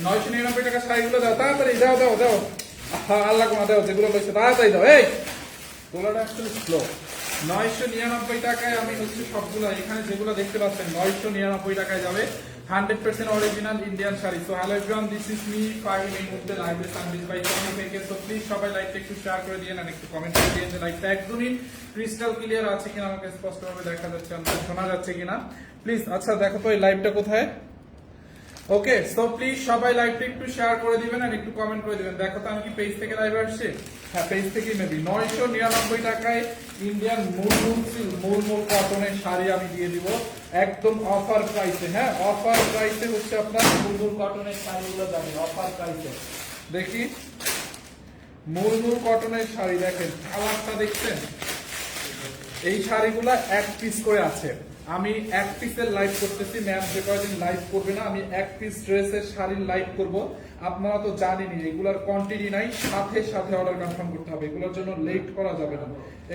999 টাকা শাড়িগুলো দাও, তাড়াতাড়ি দাও দাও দাও। আল্লাহ কোনা দাও, যেগুলো লইছে তাড়াতাড়ি দাও। এই তোলাটা অ্যাকচুয়ালি স্লো। 999 টাকায় আমি হচ্ছে সবগুলো এখানে যেগুলো দেখতে পাচ্ছেন 999 টাকায় যাবে। 100% original Indian sari. So hello everyone, this is me Fahim. এই মুহূর্তে লাইভে সানবিজ বাই টনি থেকে। সো প্লিজ সবাই লাইভটা একটু শেয়ার করে দিয়েন আর একটু কমেন্ট করে দিয়েন যে লাইভটা একদমই ক্রিস্টাল ক্লিয়ার আছে কিনা, আমাকে স্পষ্টভাবে দেখা যাচ্ছে, আমাকে শোনা যাচ্ছে কিনা প্লিজ। আচ্ছা দেখো তো এই লাইভটা কোথায়। ওকে, সো প্লিজ সবাই লাইভটা একটু শেয়ার করে দিবেন আর একটু কমেন্ট করে দিবেন। দেখো তো আমি কি পেজ থেকে লাইভ আসছে? হ্যাঁ, পেজ থেকেই মেবি। 999 টাকায় ইন্ডিয়ান মূল কটনের শাড়ি আমি দিয়ে দিব একদম অফার প্রাইসে। হ্যাঁ, অফার প্রাইসে হচ্ছে আপনার মূল কটনের শাড়িগুলো যাবে অফার প্রাইসে। দেখি মূল কটনের শাড়ি, দেখেন কালারটা দেখছেন। এই শাড়িগুলা এক পিস করে আছে। আমি এক পিসের লাইভ করতেছি, ম্যাম যে কয়দিন লাইভ করবে না আমি এক পিস ড্রেসের শাড়ির লাইভ করব। আপনারা তো জানেনই এগুলার কোয়ান্টিটি নাই, সাথে সাথে অর্ডার কনফার্ম করতে হবে, এগুলোর জন্য লেট করা যাবে না।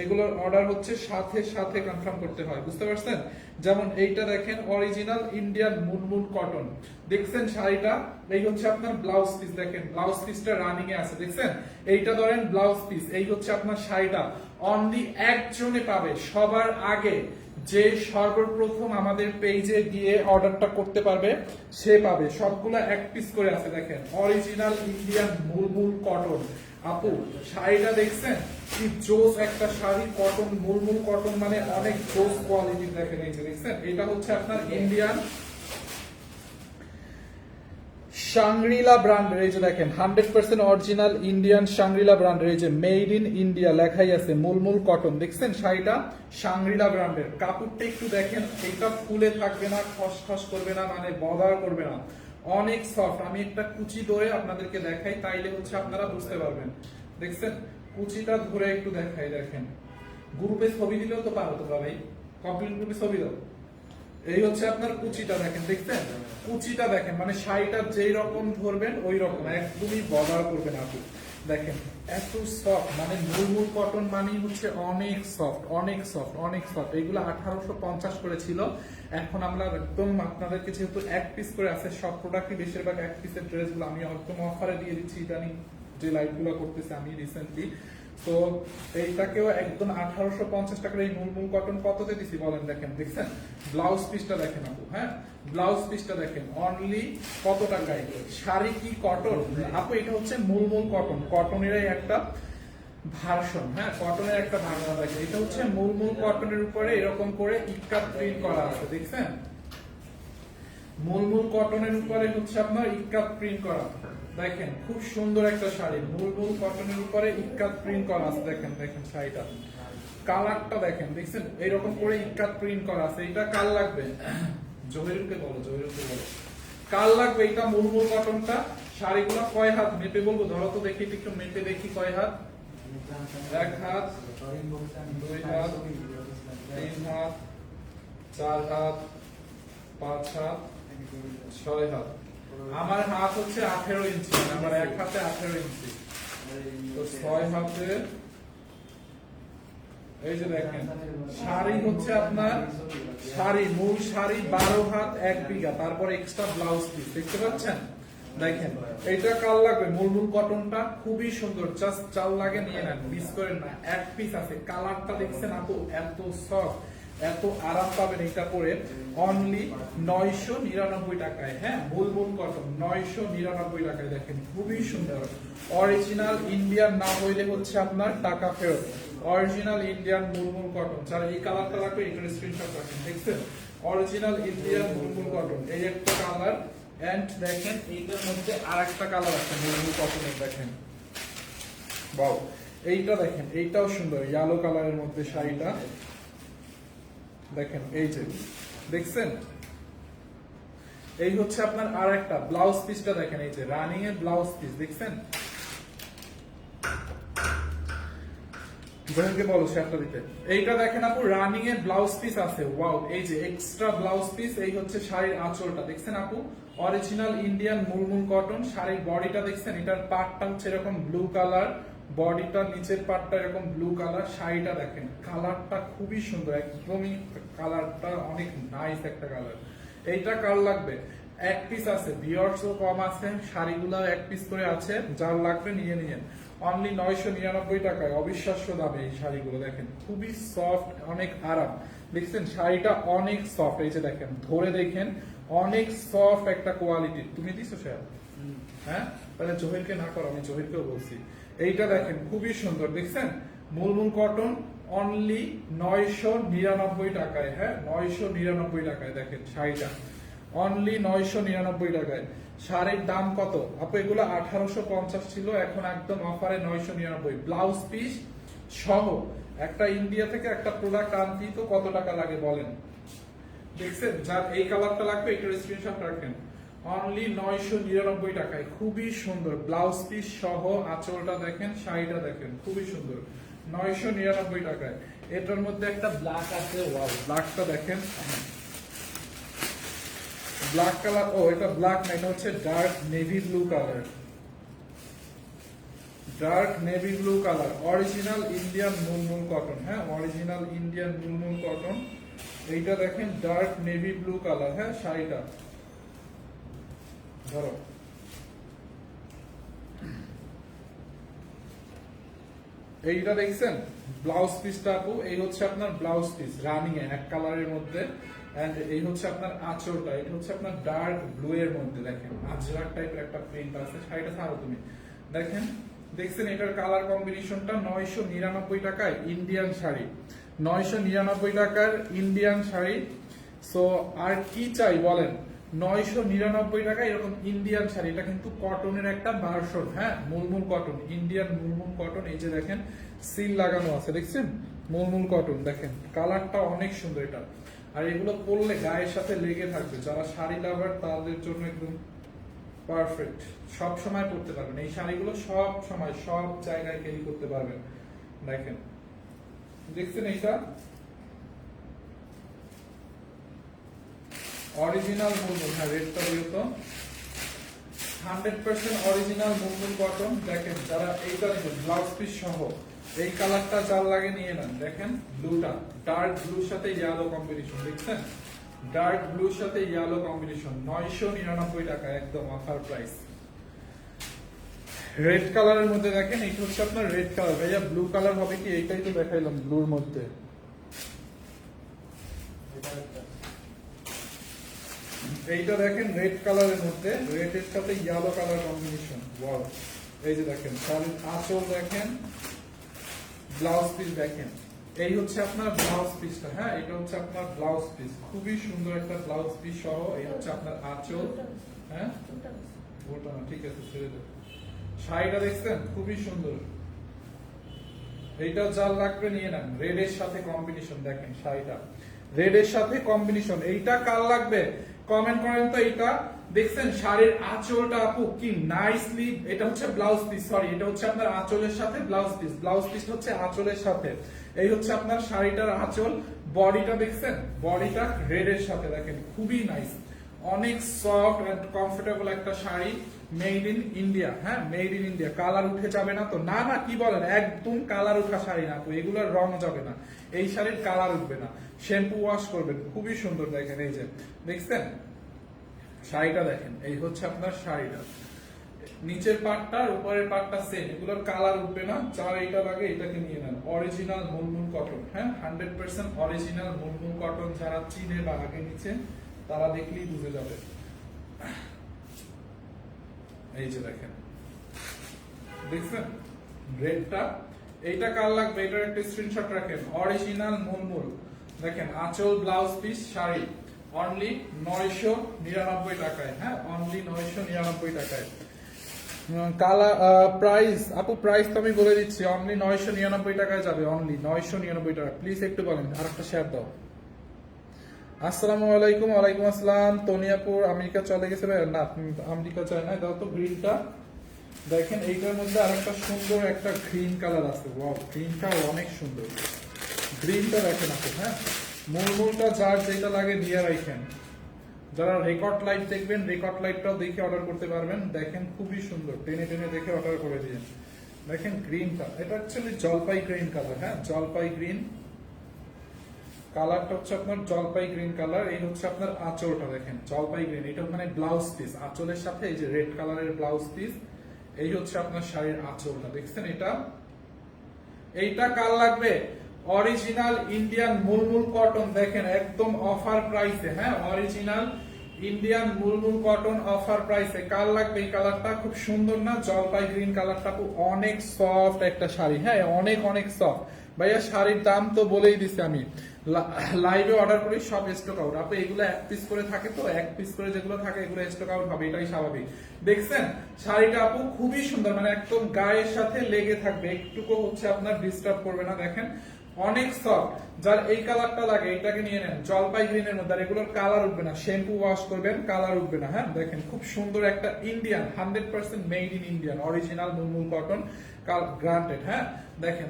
এগুলোর অর্ডার হচ্ছে সাথে সাথে কনফার্ম করতে হয়, বুঝতে পারছেন? যেমন এইটা দেখেন অরিজিনাল ইন্ডিয়ান মুনমুন কটন, দেখছেন শাড়িটা? এই হচ্ছে আপনার ব্লাউজ পিস, দেখেন ব্লাউজ পিসটা রানিং এ আছে, দেখছেন? এইটা ধরেন ব্লাউজ পিস, এই হচ্ছে আপনার শাড়িটা। অনলি একজনে পাবে সবার আগে, যে সর্বপ্রথম আমাদের পেজে গিয়ে অর্ডারটা করতে পারবে সে পাবে। সবগুলা এক পিস করে আছে, দেখেন অরিজিনাল ইন্ডিয়ান মুলমুল কটন। আপু শাড়িটা দেখছেন কি জোস একটা শাড়ি, কটন মুলমুল কটন মানে অনেক জোস কোয়ালিটি। দেখেন এই যে দেখছেন, এটা হচ্ছে আপনার ইন্ডিয়ান শাংরিলা ব্র্যান্ডের। এই যে দেখেন 100% অরিজিনাল ইন্ডিয়ান শাংরিলা ব্র্যান্ডের, এই যে মেড ইন ইন্ডিয়া লেখাই আছে মুলমুল কটন। দেখছেন শাড়িটা শাংরিলা ব্র্যান্ডের। কাপড়টা একটু দেখেন, এটা ফুলে থাকবে না, খসখস করবে না, মানে বদার করবে না, অনেক সফট। আমি একটা কুচি ধরে আপনাদেরকে দেখাই, তাইলে হচ্ছে আপনারা বুঝতে পারবেন। দেখছেন কুচিটা ধরে একটু দেখাই, দেখেন গ্রুপে ছবি দিলেও তো পারো তো ভাই, কমপ্লিট গ্রুপে ছবি দাও। এই হচ্ছে আপনার কুচিটা, দেখেন দেখছেন কুচিটা দেখেন, মানে শাড়িটা যেই রকম ধরবেন ওই রকম, একদমই বদার করবেন আপনি। দেখেন এত সফট, মানে মুলমুল কটন মানেই হচ্ছে অনেক সফট অনেক সফট অনেক সফট। এইগুলো 1850 করে ছিল, এখন আমরা একদম আপনাদেরকে যেহেতু এক পিস করে আছে, সব প্রোডাক্টই বেশিরভাগ এক পিসের ড্রেসগুলো আমি একদম অফারে দিয়ে দিচ্ছি। ইদানিং যে লাইভগুলো করতেছে আমি রিসেন্টলি, তো এইটাকেও একদম 1850 টাকার এই মুলমুল কটন কততে দিছি বলেন? দেখেন দেখছেন ব্লাউজ পিসটা দেখেন আপু। হ্যাঁ, ব্লাউজ পিসটা দেখেন অনলি কত টাকায়। শাড়ি কি কটন আপু? এটা হচ্ছে মুলমুল কটন, কটনেরই একটা ভার্সন। হ্যাঁ, কটনের একটা ভার্সন দেখেন। এটা হচ্ছে মুলমুল কটনের উপরে এরকম করে ইক্কাত প্রিন্ট করা আছে, দেখছেন? মুলমুল কটনের উপরে হচ্ছে আপনার ইক্কাত প্রিন্ট করা, দেখেন খুব সুন্দর একটা শাড়ি। মুলমুল কটনের উপরে ইক্কাত প্রিন্ট করা আছে, দেখেন দেখেন শাড়িটা কালারটা দেখেন, দেখছেন এইরকম করে ইক্কাত প্রিন্ট করা আছে। এটা কাল লাগবে? জহিরুলকে বলো, জহিরুলকে বলো কাল লাগবে। এটা মুলমুল কটনটা। শাড়িগুলো কয় হাত মেপে বলবো? ধরো তো দেখি, একটু মেপে দেখি কয় হাত। 1 হাত, 2 হাত, 3 হাত, 4 হাত, 5 হাত, 6 হাত। আমার হাত হচ্ছে 18 ইঞ্চি, আমার এক হাতে 18 ইঞ্চি, তো 6 হাতে। এই যে দেখেন শাড়ি হচ্ছে আপনার শাড়ি, মূল শাড়ি 12 হাত 1 বিঘা, তারপর এক্সট্রা ব্লাউজ পিস, দেখতে পাচ্ছেন? দেখেন এটা কাল লাগবে। মুলমুল কটনটা খুবই সুন্দর, জাস্ট চাল লাগে নিয়ে নেন, মিস করেন না। এক পিস আছে, কালারটা দেখছেন আপু এত সফট, এত আরাম পাবেন এটা পরে অনলি 999 টাকায়। হ্যাঁ, মুলমুল কটন 999 টাকায়, দেখেন খুবই সুন্দর। অরিজিনাল ইন্ডিয়ান না হইলে হচ্ছে আপনার টাকা ফেরত। অরিজিনাল ইন্ডিয়ান মুলমুল কটন, যারা এই কালারটা লাগবে এটার স্ক্রিনশট রাখেন। দেখছেন অরিজিনাল ইন্ডিয়ান মুলমুল কটন, এই একটা কালার। এন্ড দেখেন এইটার মধ্যে আরেকটা কালার আছে মুলমুল কটনের, দেখেন বাও। এইটা দেখেন, এইটাও সুন্দর, ইয়েলো কালারের মধ্যে শাড়িটা দেখেন। এই যে দেখছেন, এই হচ্ছে আপনার আর একটা ব্লাউজ পিসটা দেখেন, এই যে রানিং এর ব্লাউজ পিস, দেখছেন? জহিরকে বলো শেয়ারটা দিতে। এইটা দেখেন আপু রানিং এর ব্লাউজ পিস আছে, ওয়াও। এই যে এক্সট্রা ব্লাউজ পিস, এই হচ্ছে শাড়ির আঁচলটা, দেখছেন আপু? Original Indian mulmul cotton. শাড়ির বডিটা দেখছেন, এটার পার্টটা হচ্ছে এরকম ব্লু কালার, বডিটা নিচের পার্টটা এরকম ব্লু কালার। শাড়িটা দেখেন কালারটা খুবই সুন্দর, একদমই কালারটা অনেক নাইস একটা কালার। এইটা কাল লাগবে এক পিস আছে, ভিউয়ার্সও কম আছে, শাড়িগুলো এক পিস করে আছে, যার লাগবে নিয়ে নিয়েন। অনলি 999 টাকায় অবিশ্বাস্য দামে এই শাড়িগুলো দেখেন, খুবই সফট, অনেক আরাম। দেখছেন শাড়িটা অনেক সফট, এই যে দেখেন ধরে দেখেন অনেক সফট একটা কোয়ালিটি। তুমি দিছো স্যার? হ্যাঁ, তাহলে জহিরকে না করো, আমি জহিরকেও বলছি। এইটা দেখেন খুবই সুন্দর, দেখছেন মুলমুল কটন, অনলি 999 টাকায়। হ্যাঁ, 999 টাকায় দেখেন শাড়িটা, অনলি 999 টাকায়। শাড়ির দাম কত আপু? এগুলো 1850 ছিল, এখন একদম অফারে 999। ব্লাউজ পিস সহ একটা ইন্ডিয়া থেকে একটা প্রোডাক্ট আনতেই তো কত টাকা লাগে বলেন? দেখছেন, যার এই কালারটা লাগবে একটু স্ক্রিনশট রাখেন। অনলি 999 টাকায়, খুবই সুন্দর ব্লাউজ পিস সহ। আঁচলটা দেখেন, শাড়িটা দেখেন, খুবই সুন্দর, 999 টাকায়। এটার মধ্যে একটা ব্ল্যাক আছে, ওয়াও, ব্ল্যাকটা দেখেন, ব্ল্যাক কালার। ও এটা ব্ল্যাক না, এটা হচ্ছে dark navy blue colour, dark navy blue colour, original Indian mulmul cotton. হ্যাঁ, অরিজিনাল ইন্ডিয়ান মুলমুল কটন। এইটা দেখেন ডার্ক নেভি ব্লু কালার। হ্যাঁ, শাড়িটা ধরো, এইটা দেখছেন ব্লাউজ পিসটা আপু, এই হচ্ছে আপনার ব্লাউজ পিস রানিং এ এক কালারের মধ্যে, এন্ড এই হচ্ছে আপনার আঁচলটা, এটা হচ্ছে আপনার ডার্ক ব্লু এর মধ্যে দেখেন আজরাক টাইপের একটা প্রিন্ট আছে। শাড়িটা ছাড়ো তুমি, দেখেন দেখছেন এটার কালার কম্বিনেশনটা। 999 টাকায় ইন্ডিয়ান শাড়ি, 999 টাকার ইন্ডিয়ান শাড়ি। সো আর কি চাই বলেন? 999 টাকা এরকম ইন্ডিয়ান শাড়ি। এটা কিন্তু কটনের একটা ভার্সন। হ্যাঁ, মুলমুল কটন, ইন্ডিয়ান মুলমুল কটন। এই যে দেখেন সিল লাগানো আছে, দেখছেন মুলমুল কটন, দেখেন কালারটা অনেক সুন্দর এটা। আর এগুলো পরলে গায়ের সাথে লেগে থাকবে, যারা শাড়ি লাভার তাদের জন্য একদম পারফেক্ট, সব সময় পরতে পারবেন এই শাড়িগুলো, সব সময় সব জায়গায় ক্যারি করতে পারবেন। দেখেন, দেখছেন এইটা অরিজিনাল মুলমুল। হ্যাঁ, রেডটা দিও তো, 100% অরিজিনাল মুলমুল কটন। দেখেন যারা এইটা নেবেন ব্লাউজ পিস সহ, এই কালারটা যার লাগে নিয়ে নেন। দেখেন ব্লুটা, ডার্ক ব্লুর সাথে ইয়েলো কম্বিনেশন, দেখছেন ডার্ক ব্লুর সাথে ইয়েলো কম্বিনেশন, 999 টাকা একদম অফার প্রাইস। রেড কালারের মধ্যে দেখেন, এইটা হচ্ছে আপনার রেড কালার। ভাইয়া ব্লু কালার হবে কি? এইটাই তো দেখাইলাম ব্লুর মধ্যে। এইটা দেখেন রেড কালারের মধ্যে, রেড এর সাথে ইয়েলো কালার কম্বিনেশন, ওয়াও। এই যে দেখেন শাড়ির আঁচল দেখেন, ব্লাউজ পিস দেখেন, এই হচ্ছে আপনার ব্লাউজ পিসটা। হ্যাঁ, এটা হচ্ছে আপনার ব্লাউজ পিস, খুবই সুন্দর একটা ব্লাউজ পিস সহ। এই হচ্ছে আপনার আঁচল। হ্যাঁ, ওটা না, ঠিক আছে ছেড়ে দেব। শাড়িটা দেখছেন খুবই সুন্দর, এইটা যার লাগবে নিয়ে নেন। রেড এর সাথে কম্বিনেশন, দেখেন শাড়িটা রেড এর সাথে কম্বিনেশন। এইটা কার লাগবে কমেন্ট করেন তো। এইটা দেখছেন শাড়ির আঁচলটা আপু কি নাইসলি, এটা হচ্ছে ব্লাউজ পিস, সরি এটা হচ্ছে আপনার আঁচলের সাথে ব্লাউজ পিস, ব্লাউজ পিস হচ্ছে আঁচলের সাথে। এই হচ্ছে আপনার শাড়িটার আঁচল। বডিটা দেখছেন, বডিটা রেড এর সাথে, দেখেন খুবই নাইস, অনেক সফট এন্ড কমফোর্টেবল একটা শাড়ি, মেড ইন ইন্ডিয়া। হ্যাঁ, মেড ইন ইন্ডিয়া। কালার উঠে যাবে না তো? না না, কি বলেন, একদম কালার উঠা শাড়ি না তো, এগুলোর রং যাবে না, এই শাড়ির কালার উঠবে না, শ্যাম্পু ওয়াশ করবেন, খুবই সুন্দর। দেখেন এই যে দেখছেন শাড়িটা, দেখেন এই হচ্ছে আপনার শাড়িটা, নিচের পাটটা আর উপরের পাটটা সেম, এগুলোর কালার উঠবে না। যার এইটা লাগে এটাকে নিয়ে নেন, অরিজিনাল মুলমুল কটন। হ্যাঁ, 100% অরিজিনাল মুলমুল কটন। যারা চিনে বা আগে নিচে তারা দেখলেই বুঝে যাবে। এই যে দেখেন, দেখছেন রেডটা, এইটা কার লাগবে এটার একটা স্ক্রিনশট রাখেন। অরিজিনাল মুলমুল, দেখেন আঁচল, ব্লাউজ পিস, শাড়ি, অনলি 999 টাকায়। হ্যাঁ, অনলি 999 টাকায়। কালার প্রাইস আপু, প্রাইস তো আমি বলে দিচ্ছি, অনলি 999 টাকায় যাবে, অনলি 999 টাকা। প্লিজ একটু বলেন, আর একটা শেয়ার দাও। আসসালামু আলাইকুম। ওয়ালাইকুম আসসালাম। তনিয়াপুর আমেরিকা চলে গেছে ভাই? না, আমেরিকা চায় না। দাও তো গ্রিনটা, দেখেন এইটার মধ্যে আরেকটা সুন্দর একটা গ্রিন কালার আছে, ওয়াও, গ্রিনটা অনেক সুন্দর, গ্রিনটা দেখেন আপু। হ্যাঁ, মুলমুলটা যার যেটা লাগে নিয়ে রাখেন। যারা রেকর্ড লাইট দেখবেন, রেকর্ড লাইটটাও দেখে অর্ডার করতে পারবেন। দেখেন খুবই সুন্দর, টেনে টেনে দেখে অর্ডার করে দিন। দেখেন গ্রিনটা, এটা অ্যাকচুয়ালি জলপাই গ্রিন কালার। হ্যাঁ, জলপাই গ্রিন, কালারটা হচ্ছে আপনার জলপাই গ্রিন কালার। এই হচ্ছে আপনার আঁচলটা দেখেন জলপাই গ্রিন, এটা মানে ব্লাউজ পিস আঁচলের সাথে এই যে রেড কালারের ব্লাউজ পিস। এই হচ্ছে আপনার শাড়ির আঁচলটা দেখছেন। এইটা কার লাগবে? অরিজিনাল ইন্ডিয়ান মুলমুল কটন দেখেন একদম অফার প্রাইসে, হ্যাঁ original Indian mulmul cotton offer প্রাইসে। কার লাগবে এই কালারটা? খুব সুন্দর না জলপাই গ্রিন কালারটা? অনেক সফট একটা শাড়ি, হ্যাঁ অনেক অনেক সফট। ভাইয়া শাড়ির দাম তো বলেই দিছি আমি, লাইভে অর্ডার করি সব স্টক আউট। আপনি এগুলো এক পিস করে থাকে তো, এক পিস করে যেগুলো থাকে এগুলো স্টক আউট হবে, এটাই স্বাভাবিক। দেখছেন শাড়িটা আপু খুবই সুন্দর, মানে একদম গায়ের সাথে লেগে থাকবে, একটুকু হচ্ছে আপনার ডিস্টার্ব করবে না। দেখেন অনেক সফট। যার এই কালারটা লাগে এটাকে নিয়ে নেন, জলপাই গ্রিনের মধ্যে। আর এগুলোর কালার উঠবে না, শ্যাম্পু ওয়াশ করবেন কালার উঠবে না। হ্যাঁ দেখেন খুব সুন্দর একটা Indian 100% made in Indian original mulmul cotton granted. হ্যাঁ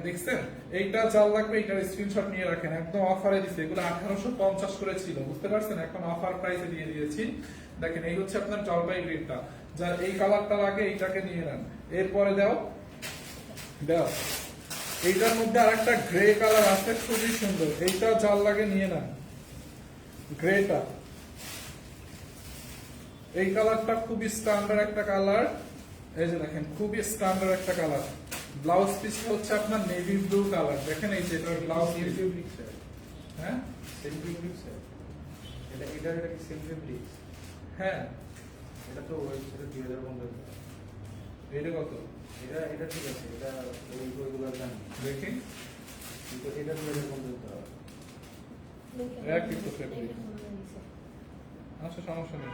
দেখছেন এইটা যার লাগবে এটার স্ক্রিনশট নিয়ে রাখেন, একদম অফারে দিচ্ছে। এগুলো 1850 করে ছিল, বুঝতে পারছেন, এখন অফার প্রাইসে দিয়ে দিয়েছি। দেখেন এই হচ্ছে আপনার জলপাই গ্রিনটা, যার এই কালারটা লাগে এইটাকে নিয়ে নেন। এরপরে দাও এইটার মধ্যে আরেকটা গ্রে কালার আছে খুবই সুন্দর, এইটা যার লাগে নিয়ে নেন গ্রেটা। এই কালারটা খুবই স্ট্যান্ডার্ড একটা কালার, এই যে দেখেন খুবই স্ট্যান্ডার্ড একটা কালার। ব্লাউজ পিসটা হচ্ছে আপনার নেভি ব্লু কালার, দেখেন এই যে এটার ব্লাউজ পিস। হ্যাঁ এটা কি সেলফ ফেব্রিক্স? হ্যাঁ এটা তো ওয়েবসাইটে 2015 এটা কত? এটা ঠিক আছে, এটা ওইগুলো জানি দেখি, কিন্তু এটা 2015 একই তো ফেব্রিক। আচ্ছা সমস্যা নেই।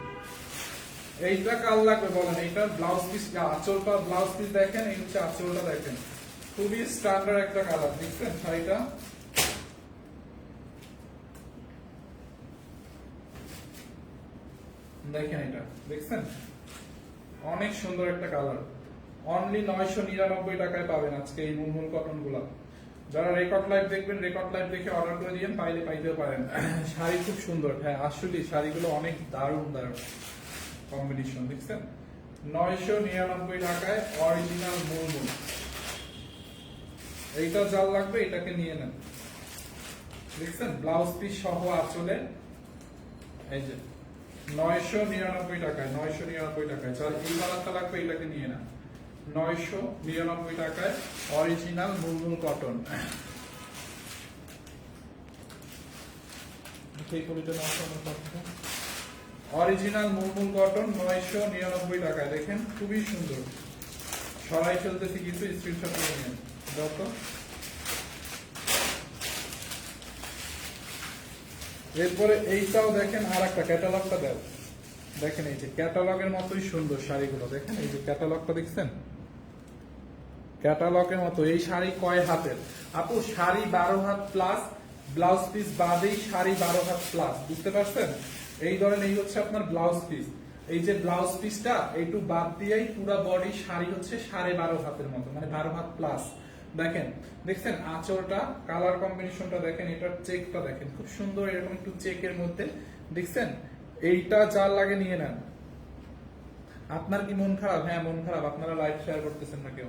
এইটা কাল লাগবে বলেন? এইটার ব্লাউজ পিস, আঁচলটা ব্লাউজ পিস দেখেন, এই হচ্ছে আঁচলটা দেখেন, খুবই স্ট্যান্ডার্ড একটা কালার। দেখছেন শাড়িটা দেখেন, এটা দেখছেন অনেক সুন্দর একটা কালার। অনলি 999 টাকায় পাবেন আজকে এই মুলমুল কটন গুলা। যারা রেকর্ড লাইভ দেখবেন, রেকর্ড লাইভ দেখে অর্ডার করে দিয়েন, পাইলে পাইতেও পারেন। শাড়ি খুব সুন্দর, হ্যাঁ আসলে শাড়িগুলো অনেক দারুণ দারুণ কম্বিনেশন। দেখছেন 999 টাকায় অরিজিনাল মুলমুল। এইটা যার লাগবে এটাকে নিয়ে নেন। দেখছেন ব্লাউজ পিস সহ আঁচলে, এই যে 999 টাকায়, 999 টাকায়। যার এই কালারটা লাগবে এটাকে নিয়ে নেন, 999 টাকায় original mulmul cotton. Original mulmul cotton 999 টাকায়, দেখেন খুবই সুন্দর। সরাই ফেলতেছি কিছু, স্ক্রিনশট নিয়ে নিন যত। এরপরে এইটাও দেখেন, আর একটা ক্যাটালগটা দেও, দেখেন এই যে ক্যাটালগের মতোই সুন্দর শাড়িগুলো। দেখেন এই যে ক্যাটালগটা দেখছেন, ক্যাটালগের মতো। এই শাড়ি কয় হাতের আপু? Sari 12 had plus, blouse piece বাদেই শাড়ি 12 হাত প্লাস, বুঝতে পারছেন? এই ধরেন এই হচ্ছে আপনার ব্লাউজ পিস, এই যে ব্লাউজ পিসটা এইটু বাদ দিয়েই পুরো বডি শাড়ি হচ্ছে 12.5 হাতের মতো, মানে 12 হাত প্লাস। দেখেন দেখছেন আঁচলটা, কালার কম্বিনেশনটা দেখেন, এটার চেকটা দেখেন খুব সুন্দর, এরকম একটু চেকের মধ্যে। দেখছেন এইটা যার লাগে নিয়ে নেন। আপনার কি মন খারাপ? হ্যাঁ মন খারাপ, আপনারা লাইভ শেয়ার করতেছেন না কেউ।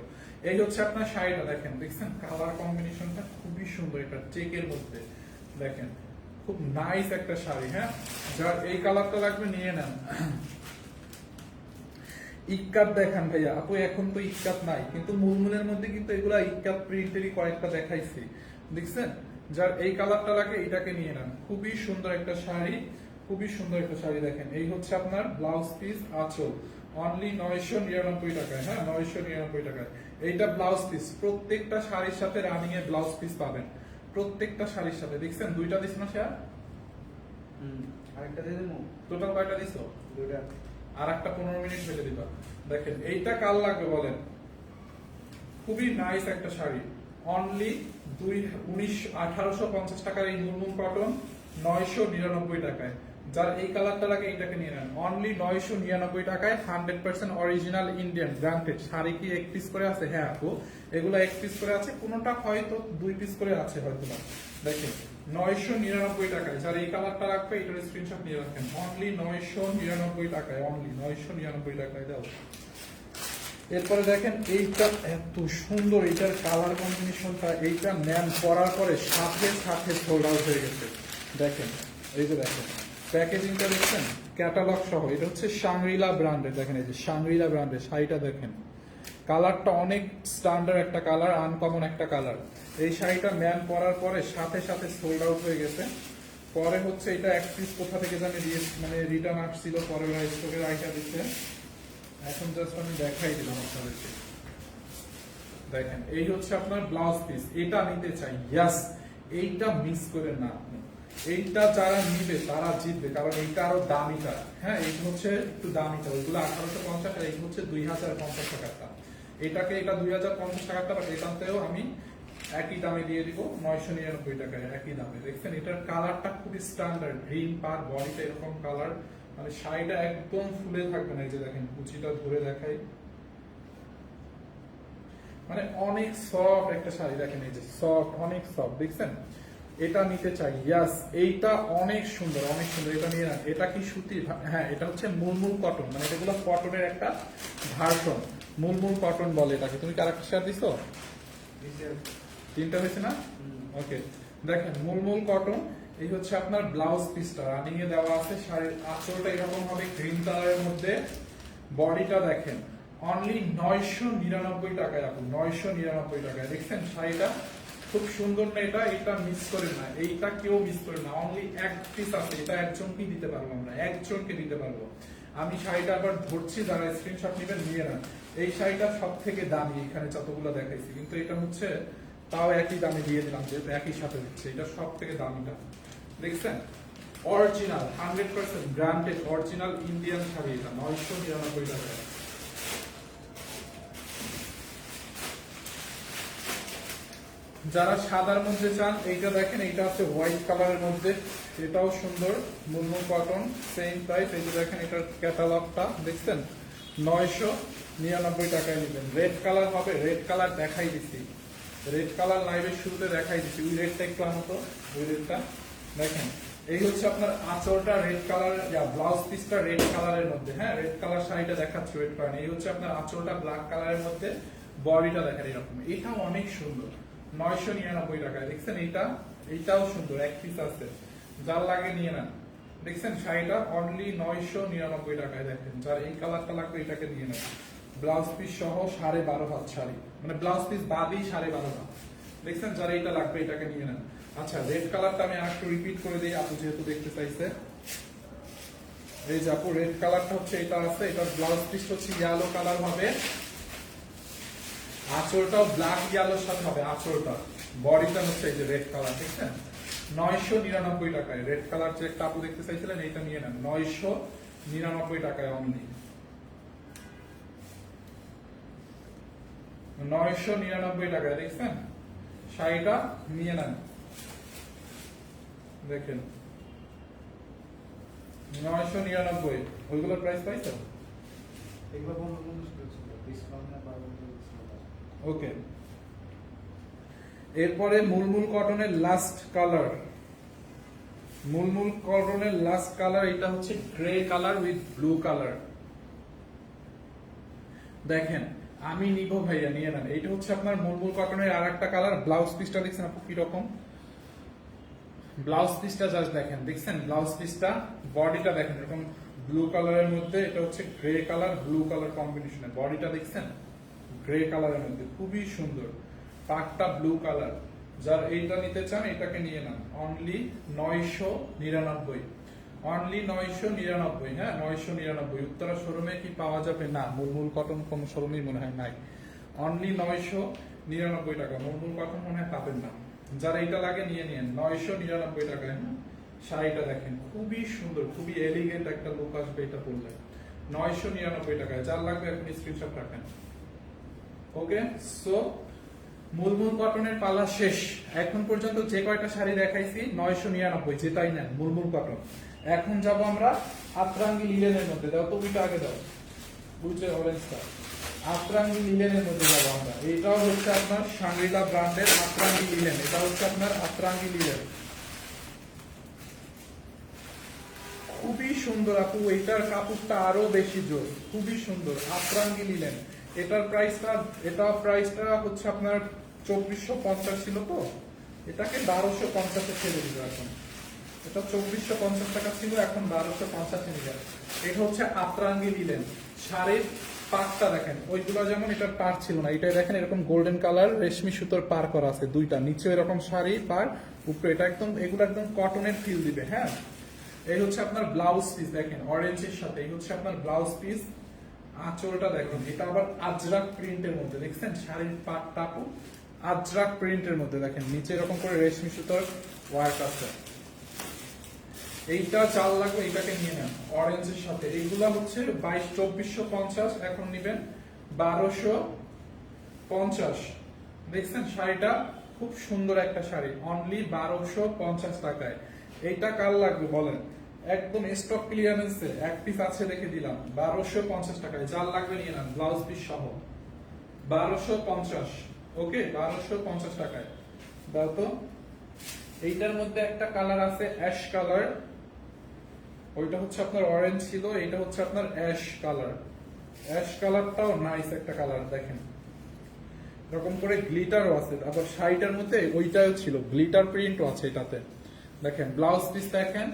এই হচ্ছে আপনার শাড়িটা দেখেন, দেখছেন কালার কম্বিনেশনটা খুবই সুন্দর, এটা চেকের মধ্যে দেখেন খুব নাইস একটা শাড়ি। হ্যাঁ যার এই কালারটা লাগবে নিয়ে নেন। ইক্কাত দেখান ভাইয়া। আপু এখন তো ইক্কাত নাই, কিন্তু মুলমুলের মধ্যে কিন্তু এগুলা ইক্কাত প্রিন্টেরই কয়েকটা দেখাইছি, দেখছেন? যার এই কালারটা লাগে এটাকে নিয়ে নেন, খুবই সুন্দর একটা শাড়ি, খুবই সুন্দর একটা শাড়ি। দেখেন এই হচ্ছে আপনার ব্লাউজ পিস, আঁচল, অনলি 999 টাকায়। হ্যাঁ 999 টাকায় এইটা ব্লাউজ পিস। প্রত্যেকটা শাড়ির সাথে রানিং এর ব্লাউজ পিস পাবেন, প্রত্যেকটা শাড়ির সাথে। দেখছেন দুইটা দিস না স্যার? আরেকটা দিয়ে দেবো। টোটাল কয়টা দিছো? দুইটা। আর একটা 15 মিনিট হয়ে দিবা। দেখেন এইটা কাল লাগবে বলেন? খুবই নাইস একটা শাড়ি, অনলি 1850 টাকার এই মুলমুল কটন 999 টাকায়। যার এই কালারটা লাগে এইটাকে নিয়ে নেন, অনলি 999 টাকায়। 100% অরিজিনাল ইন্ডিয়ান গ্রান্টেড। শাড়ি কি এক পিস করে আছে? হ্যাঁ আপু এগুলো এক পিস করে আছে, কোনোটা হয়তো 2 পিস করে আছে হয়তো না। দেখেন 999 টাকায়। যার এই কালারটা রাখবে এটার স্ক্রিনশট নিয়ে রাখেন, অনলি 999 টাকায়, অনলি 999 টাকায় দাও। এরপরে দেখেন এইটা এত সুন্দর, এইটার কালার কম্বিনেশনটা, এইটা নেন পরার পরে সাথে সাথে সোল্ড আউট হয়ে গেছে। দেখেন, এই যে দেখেন প্যাকেজিংটা দেখছেন, ক্যাটালগ সহ। এটা হচ্ছে শাংরিলা ব্র্যান্ডের, দেখেন এই যে শাংরিলা ব্র্যান্ডের শাড়িটা দেখেন, কালারটা অনেক স্ট্যান্ডার্ড একটা কালার, আনকমন একটা কালার। এই শাড়িটা ম্যান পরার পরে সাথে সাথে সোল্ড আউট হয়ে গেছে। পরে হচ্ছে এটা এক পিস কোথা থেকে জানি দিয়ে মানে রিটার্ন আসছিল, পরে স্টকে রাইখা দিচ্ছে। এখন জাস্ট আমি দেখাই দিলাম আপনাদেরকে। দেখেন এই হচ্ছে আপনার ব্লাউজ পিস, এটা নিতে চাই, ইয়াস, এইটা মিস করেন না আপনি। এইটা যারা নিবে তারা জিতবে, কারণ এইটা আরো দামিটা। হ্যাঁ, এইটা হচ্ছে একটু দামিটা, ওইগুলো 1850 টাকা, এই হচ্ছে 2050 টাকা। এটাকে এটা 2050 টাকা, বাট এটাতেও আমি একই দামে দিয়ে দিব 999 টাকায়, একই দামে। দেখছেন এটার কালারটা খুবই স্ট্যান্ডার্ড, গ্রিন পার বডিটা এরকম কালার, মানে শাড়িটা একদম ফুলে থাকবে না। এই যে দেখেন কুচিটা ধরে দেখাই, মানে অনেক সফট একটা শাড়ি, দেখেন এই যে সফট, অনেক সফট, দেখছেন। এটা নিতে চাই, ইয়াস, এইটা অনেক সুন্দর, অনেক সুন্দর, এটা নিয়ে নেন। এটা কি সুতি? হ্যাঁ, এটা হচ্ছে মুলমুল কটন, মানে এগুলো কটনের একটা ভার্সন, মুলমুল কটন বলে এটাকে। তুমি কারেক্ট শেয়ার দিছো? তিনটা হয়েছে না? ওকে, দেখেন মুলমুল কটন। এই হচ্ছে আপনার ব্লাউজ পিসটা, রানিং এ দেওয়া আছে। শাড়ির আঁচলটা এরকম হবে গ্রিন কালারের মধ্যে। বডিটা দেখেন অনলি 999 টাকায়, আপু 999 টাকায়। দেখছেন শাড়িটা খুব সুন্দর না? এটা এটা মিস করে না, এইটা কেউ মিস করে না। অনলি এক পিস আছে, এটা একজনকেই দিতে পারবো আমরা, একজনকে দিতে পারবো। আমি শাড়িটা আবার ধরছি, যারা স্ক্রিনশট নেবেন নিয়ে নেন। এই শাড়িটা সব থেকে দামি এখানে যতগুলো দেখাইছি, কিন্তু এটা হচ্ছে তাও একই দামে দিয়ে দিলাম, যেহেতু একই সাথে দিচ্ছে। এটা সব থেকে দামিটা, দেখছেন original 100% branded original Indian sari, এটা 999 টাকা। যারা সাদার মধ্যে চান, এইটা দেখেন, এইটা আছে হোয়াইট কালারের মধ্যে, এটাও সুন্দর, মুলমুল কটন, সেম প্রাইস। এই যে দেখেন এটার ক্যাটালগটা দেখছেন, 999 টাকায় নেবেন। রেড কালার হবে, রেড কালার দেখাই দিচ্ছি, রেড কালার লাইভের শুরুতে দেখাই দিচ্ছি। ওই রেডটা একটু আনো তো, ওই রেডটা দেখেন। এই হচ্ছে আপনার আঁচলটা রেড কালার, ব্লাউজ পিসটা রেড কালারের মধ্যে। হ্যাঁ, রেড কালার শাড়িটা দেখাচ্ছি, ওয়েট করেন। এই হচ্ছে আপনার আঁচলটা ব্ল্যাক কালারের মধ্যে, বডিটা দেখেন এরকম। এটাও অনেক সুন্দর, 999 টাকায়। দেখছেন এইটাও সুন্দর, এক পিস আছে, যার লাগে নিয়ে নেন। দেখছেন শাড়িটা অনলি 999 টাকায়। দেখেন যার এই কালারটা লাগবে এটাকে নিয়ে নেন। ব্লাউজ পিস সহ 12.5 হাত শাড়ি, মানে ব্লাউজ পিস বাদই 12.5 হাত। দেখছেন যার এইটা লাগবে এটাকে নিয়ে নেন। আচ্ছা, রেড কালারটা আমি আরেকটু রিপিট করে দিই, আপু যেহেতু দেখতে চাইছে। এই যে আপু, রেড কালারটা হচ্ছে এটা আছে, এটার ব্লাউজ পিস হচ্ছে ইয়েলো কালার হবে, আঁচলটাও ব্ল্যাক ইয়েলোর সাথে হবে আঁচলটা। বডিটা হচ্ছে এই যে রেড কালার, দেখছেন 999 টাকায়। রেড কালার যে একটা আপু দেখতে চাইছিলেন, এইটা নিয়ে নেন 999 টাকায় অনলি, 999 টাকায়। দেখছেন শাড়িটা নিয়ে নেন, দেখেন 999। ওইগুলোর প্রাইস পাইছো? এগুলো 15 ছিল, ডিসকাউন্ট না পাবেন। ওকে, এরপরে মুলমুল কটনের লাস্ট কালার, মুলমুল কটনের লাস্ট কালার, এটা হচ্ছে grey colour with blue colour. দেখেন আমি নিব ভাইয়া, নিয়ে নেন। এইটা হচ্ছে আপনার মুলমুল কটনের আর একটা কালার। ব্লাউজ পিসটা দেখছেন আপু কিরকম? ব্লাউজ পিসটা জাস্ট দেখেন, দেখছেন ব্লাউজ পিসটা, বডিটা দেখেন এরকম ব্লু কালারের মধ্যে। এটা হচ্ছে গ্রে কালার ব্লু কালার কম্বিনেশনে, বডিটা দেখছেন গ্রে কালারের মধ্যে, খুবই সুন্দর। পাটটা ব্লু কালার। যার এইটা নিতে চান এটাকে নিয়ে নেন, অনলি 999, অনলি 999। হ্যাঁ, 999। উত্তরা শোরুমে কি পাওয়া যাবে? না, মুলমুল কটন কোন শোরুমেই মনে হয় নাই। অনলি 999 টাকা। মুলমুল কটন মনে হয় পাবেন না। যার এইটা লাগে নিয়ে নিন, 999 টাকায়। শাড়িটা দেখেন খুবই সুন্দর, খুবই এলিগেন্ট একটা লুক আসবে এটা পরলে, 999 টাকায়। যার লাগবে এখন স্ক্রিনশট রাখেন। ওকে, সো মুলমুল কটনের পালা শেষ। এখন পর্যন্ত যে কয়টা শাড়ি দেখাইছি 999, যেটাই নেন মুলমুল কটন। এখন যাব আমরা আতরাঙ্গি লিলেনের মধ্যে। দাও তো ওইটা আগে দাও, বুঝলে অরেঞ্জটা। আতরাঙ্গি লিলেনের মধ্যে যাবো আমরা। এটাও হচ্ছে আপনার শাংরিলা ব্র্যান্ডের আতরাঙ্গি লিলেন। এটা হচ্ছে আপনার আতরাঙ্গি লিলেন, খুবই সুন্দর আপু। এটার কাপড়টা আরো বেশি জোর, খুবই সুন্দর। আতরাঙ্গি লিলেন, এটার প্রাইসটা হচ্ছে আপনার 2450 ছিল, তো এটাকে 1250 ছেড়ে দিল এখন। এটা 2450 টাকা ছিল, এখন 1250 নিলেন। এটা হচ্ছে আতরাঙ্গি লিলেন। শাড়ির পাটটা দেখেন, ওইগুলো যেমন এটার পার ছিল না, এটাই দেখেন এরকম গোল্ডেন কালার রেশমি সুতোর পার করা আছে দুইটা, নিচে এরকম শাড়ি পার, উপরে এটা একদম, এগুলো একদম কটনের ফিল দিবে। হ্যাঁ, এই হচ্ছে আপনার ব্লাউজ পিস, দেখেন অরেঞ্জের সাথে, এই হচ্ছে আপনার ব্লাউজ পিস। আঁচলটা দেখেন, এটা আবার আজরাক প্রিন্টের মধ্যে, দেখছেন শাড়ির পাটটা আজরাক প্রিন্টের মধ্যে, দেখেন নিচে এরকম করে রেশমি সুতোর ওয়ার্ক আছে। এইটা চাল লাগবে, এইটাকে নিয়ে নেন অরেঞ্জের সাথে। এইগুলা হচ্ছে 2450, এখন নিবেন 1250। দেখছেন শাড়িটা খুব সুন্দর একটা শাড়ি, অনলি 1250 টাকায়। এইটা কার লাগবে বলেন? একদম স্টক ক্লিয়ারেন্সে এক পিস আছে, রেখে দিলাম 1250 টাকায়। যার লাগবে নিয়ে নেন, ব্লাউজ পিস সহ 1250। ওকে, 1250 টাকায় দাও তো। এইটার মধ্যে একটা কালার আছে অ্যাশ কালার, ওইটা হচ্ছে আপনার অরেঞ্জ ছিল, এটা হচ্ছে আপনার অ্যাশ কালার। অ্যাশ কালারটাও নাইস একটা কালার, দেখেন এরকম করে গ্লিটারও আছে, আবার শাড়িটার মধ্যে ওইটাও ছিল, গ্লিটার প্রিন্টও আছে এটাতে। দেখেন ব্লাউজ পিস, দেখেন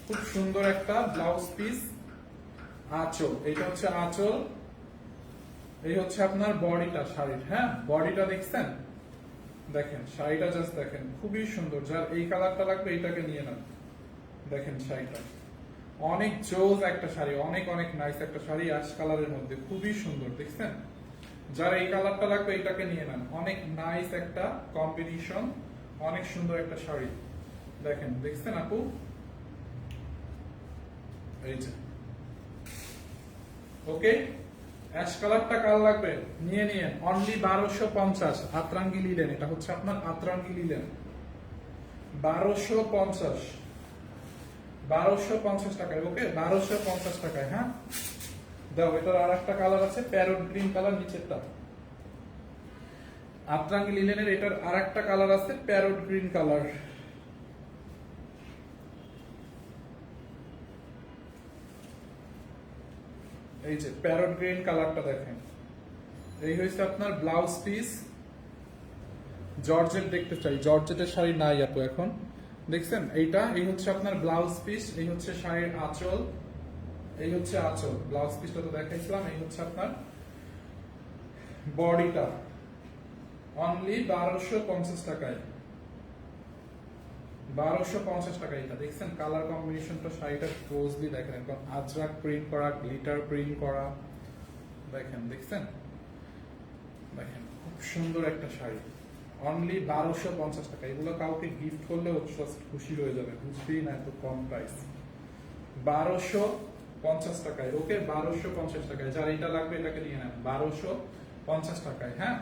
খুব সুন্দর একটা ব্লাউজ পিস। আঁচল, এইটা হচ্ছে আঁচল, এই হচ্ছে আপনার বডিটা শাড়ির। হ্যাঁ, বডিটা দেখছেন, দেখেন শাড়িটা জাস্ট দেখেন, খুবই সুন্দর। যার এই কালারটা লাগবে এইটাকে নিয়ে নেন। দেখেন শাড়িটা অনেক জোস একটা শাড়ি, অনেক অনেক নাইস একটা শাড়ি, অ্যাশ কালারের মধ্যে খুবই সুন্দর, দেখছেন। যার এই কালারটা লাগবে এটাকে নিয়ে নেন, অনেক নাইস একটা কম্বিনেশন, অনেক সুন্দর একটা শাড়ি। দেখেন, দেখছেন আপু, এই যে ওকে। অ্যাশ কালারটা কার লাগবে নিয়ে নিয়েন, অনলি 1250। আতরাঙ্গি লিলেন, এটা হচ্ছে আপনার আতরাঙ্গি লিলেন, 1250, 1250 টাকায়। ওকে, 1250 টাকায়। হ্যাঁ, দাও। এটার আর একটা কালার আছে প্যারট গ্রিন কালার, নিচেরটা আতরাঙ্গি লিলেনের। এটার আর একটা কালার আছে প্যারট গ্রিন কালার। এই যে প্যারট গ্রিন কালারটা দেখেন, এই হয়েছে আপনার ব্লাউজ পিস। জর্জেট দেখতে চাই, জর্জেটের শাড়ি নাই আপু এখন, দেখছেন এইটা। এই হচ্ছে আপনার ব্লাউজ পিস, এই হচ্ছে শাড়ির আঁচল, এই হচ্ছে আঁচল। ব্লাউজ পিসটা তো দেখাইছিলাম, এই হচ্ছে আপনার বডিটা, অনলি 1250 টাকায়। 1250 টাকা। এটা দেখছেন কালার কম্বিনেশনটা, শাড়িটা ক্লোজলি দেখেন, একদম আজরাক প্রিন্ট করা, গ্লিটার প্রিন্ট করা, দেখেন, দেখছেন, দেখেন খুব সুন্দর একটা শাড়ি, অনলি 1250 টাকা। এগুলো কাউকে গিফট করলেও খুশি হয়ে যাবে, বুঝবেই না এত কম প্রাইস। 1250 টাকায়। ওকে, 1250 টাকায়। যার এটা লাগবে এটাকে নিয়ে নেন, 1250 টাকায়। হ্যাঁ,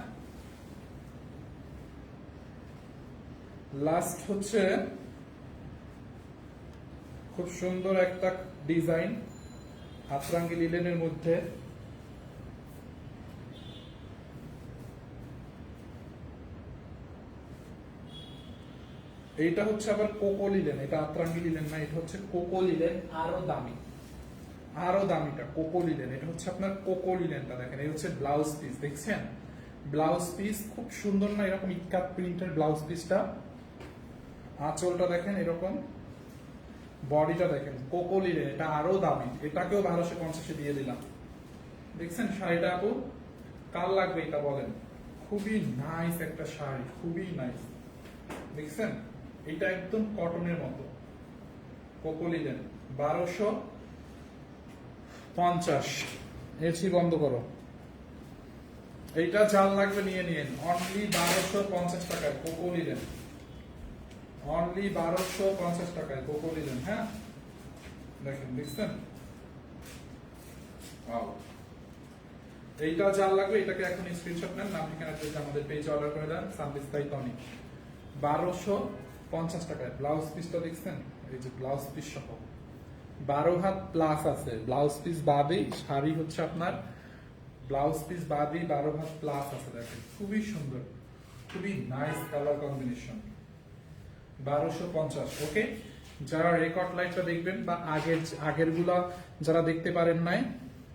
লাস্ট হচ্ছে খুব সুন্দর একটা ডিজাইন আতরাঙ্গি লিলেনের মধ্যে। এইটা হচ্ছে আবার কোকো লিলেন, এটা আতরাঙ্গি লিলেন না, এটা হচ্ছে কোকো লিলেন, আরো দামি, আরো দামিটা কোকো লিলেন। এটা হচ্ছে আপনার কোকো লিলেনটা, দেখেন এই হচ্ছে ব্লাউজ পিস, দেখছেন ব্লাউজ পিস খুব সুন্দর না, এরকম ইক্কাত প্রিন্টের ব্লাউজ পিসটা। আঁচলটা দেখেন এরকম, বডিটা দেখেন কোকো লিলেন, এটা আরো দামি, এটাকেও 1250 দিয়ে দিলাম। দেখছেন শাড়িটা আপু, কার লাগবে এটা বলেন? খুবই নাইস একটা শাড়ি, খুবই নাইস, দেখছেন এটা একদম কটনের মতো, কোকো লিলেন, 1250। এসি বন্ধ করো। এইটা জাল লাগবে নিয়ে নিন, অনলি 1250 টাকায় কোকো লিলেন, অনলি 1250 টাকায় কোকো লিলেন। হ্যাঁ, দেখেন, দেখছেন, এইটা জাল লাগবে, এটাকে এখন স্ক্রিনশট নেন, নাম ঠিকানা দিয়ে আমাদের পেজে অর্ডার করে দেন, সানবিস্তাই টনিক, 1250 টাকায়। ব্লাউজ পিসটা দেখছেন, এই যে ব্লাউজ পিস সহ 12 হাত প্লাস আছে, ব্লাউজ পিস বাদেই শাড়ি হচ্ছে আপনার, ব্লাউজ পিস বাদেই 12 হাত প্লাস আছে, দেখেন খুবই সুন্দর, খুবই নাইস কালার কম্বিনেশন, 1250। ওকে, যারা রেকর্ড লাইভটা দেখবেন বা আগের গুলা যারা দেখতে পারেন নাই,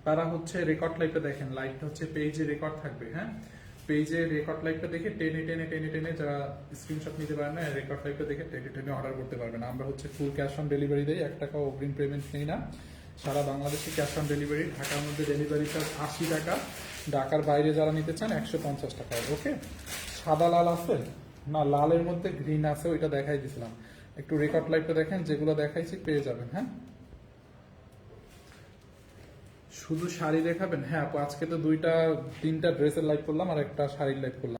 তারা হচ্ছে রেকর্ড লাইভটা দেখেন, লাইভটা হচ্ছে পেজে রেকর্ড থাকবে। হ্যাঁ, পেজে রেকর্ড লাইভটা দেখে টেনে টেনে টেনে টেনে যারা স্ক্রিনশট নিতে পারেন না রেকর্ড লাইভটা দেখে টেনে টেনে অর্ডার করতে পারবেন। আমরা হচ্ছে ফুল ক্যাশ অন ডেলিভারি দেই, 1 টাকা অগ্রিম পেমেন্ট নেই না। সারা বাংলাদেশে ক্যাশ অন ডেলিভারি, ঢাকার মধ্যে ডেলিভারি চার্জ 80 টাকা, ঢাকার বাইরে যারা নিতে চান 150 টাকা। ওকে, সাদা লাল আছে না, লালের মধ্যে গ্রিন আছে, ওইটা দেখাই দিছিলাম। একটু রেকর্ড লাইভটা দেখেন, যেগুলো দেখাইছি পেয়ে যাবেন। হ্যাঁ, শুধু শাড়ি দেখাবেন? হ্যাঁ আপু, আজকে তো 2-3টা ড্রেসের লাইভ করলাম আর একটা শাড়ির লাইভ করলাম।